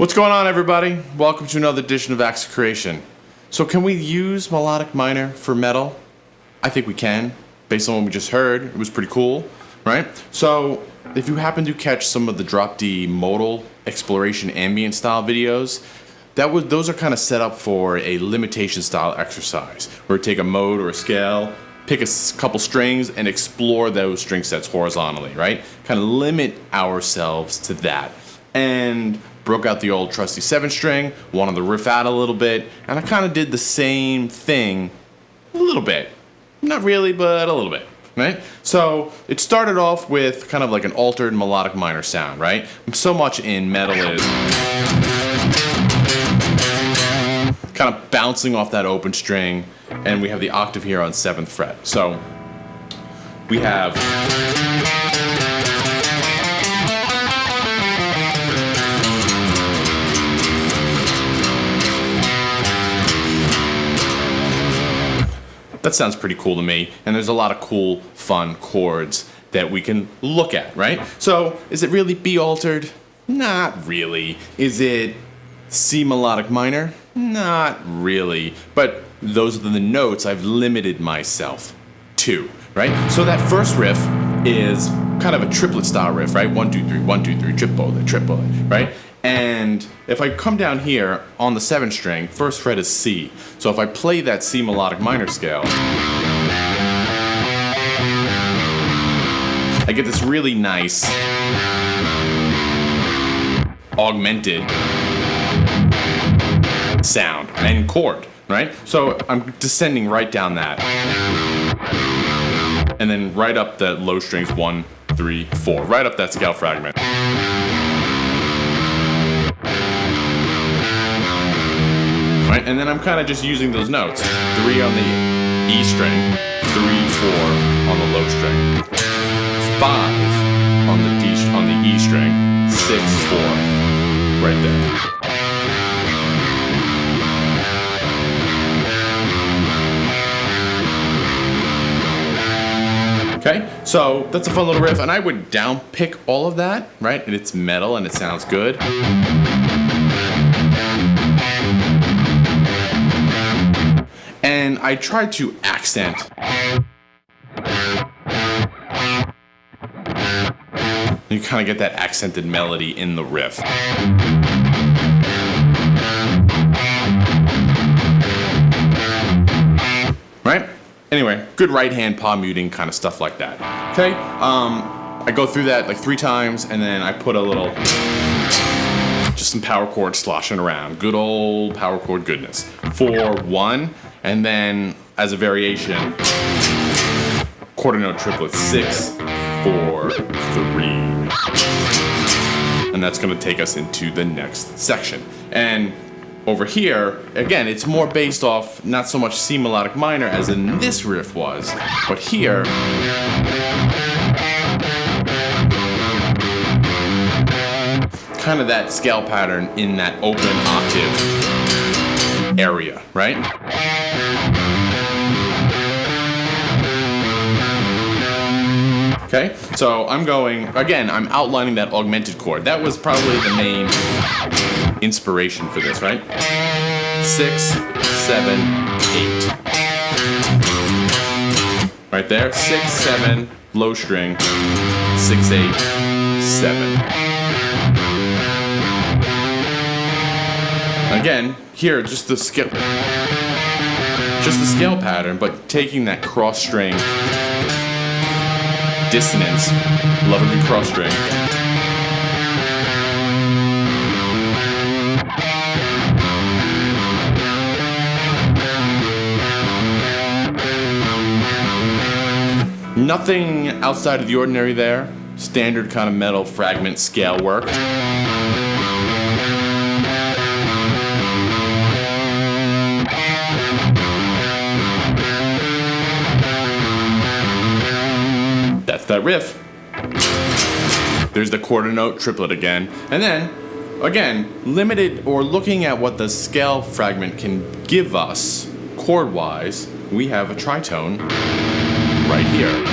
What's going on, everybody? Welcome to another edition of Acts of Creation. So can we use melodic minor for metal? I think we can, based on what we just heard. It was pretty cool, right? So if you happen to catch some of the Drop D modal exploration ambient style videos, those are kind of set up for a limitation style exercise, where we take a mode or a scale, pick a couple strings, and explore those string sets horizontally, right? Kind of limit ourselves to that. And broke out the old trusty 7-string, wanted to riff out a little bit, and I kind of did the same thing a little bit. Not really, but a little bit, right? So it started off with kind of like an altered melodic minor sound, right? So much in metal is kind of bouncing off that open string, and we have the octave here on 7th fret. So we have that sounds pretty cool to me, and there's a lot of cool, fun chords that we can look at, right? So, is it really B altered? Not really. Is it C melodic minor? Not really. But those are the notes I've limited myself to, right? So that first riff is kind of a triplet style riff, right? 1, 2, 3, 1, 2, 3, triple it, right? And if I come down here on the 7th string, first fret is C. So if I play that C melodic minor scale, I get this really nice augmented sound and chord, right? So I'm descending right down that. And then right up the low strings, 1, 3, 4, right up that scale fragment. Right? And then I'm kind of just using those notes. 3 on the E string, 3, 4 on the low string, 5 on the E string, 6, 4, right there. Okay, so that's a fun little riff, and I would down pick all of that, right? And it's metal and it sounds good. And I tried to accent you kind of get that accented melody in the riff. Right? Anyway, good right hand palm muting kind of stuff like that. Okay? I go through that like 3 times, and then I put a little, just some power chords sloshing around. Good old power chord goodness. 4, 1, and then as a variation, quarter note triplet, 6, 4, 3. And that's going to take us into the next section. And over here, again, it's more based off not so much C melodic minor as in this riff was, but here, kind of that scale pattern in that open octave area, right? Okay, so I'm outlining that augmented chord. That was probably the main inspiration for this, right? 6, 7, 8. Right there, 6, 7, low string, 6, 8, 7. Again, here, just the scale pattern, but taking that cross string dissonance, love a good cross string. Nothing outside of the ordinary there. Standard kind of metal fragment scale work. That's that riff. There's the quarter note triplet again. And then, again, limited or looking at what the scale fragment can give us chord-wise, we have a tritone right here.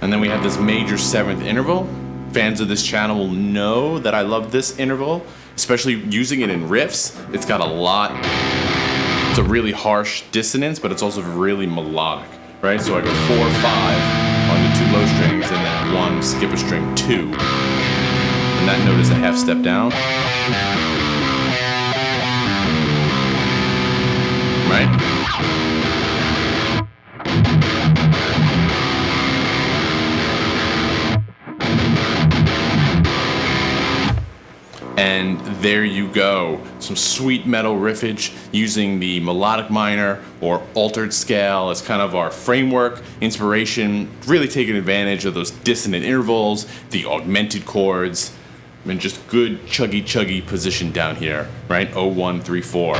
And then we have this major seventh interval. Fans of this channel will know that I love this interval, especially using it in riffs. It's got a lot, it's a really harsh dissonance, but it's also really melodic, right? So I go 4, 5 on the 2 low strings and then 1, skip a string, 2. And that note is a half step down. Right? And there you go, some sweet metal riffage using the melodic minor or altered scale as kind of our framework, inspiration, really taking advantage of those dissonant intervals, the augmented chords, and just good chuggy position down here, right? 0, 1, 3, 4.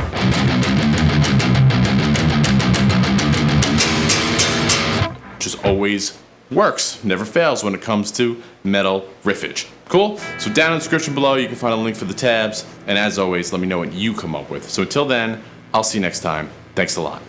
Just always works, never fails when it comes to metal riffage. Cool? So down in the description below, you can find a link for the tabs. And as always, let me know what you come up with. So until then, I'll see you next time. Thanks a lot.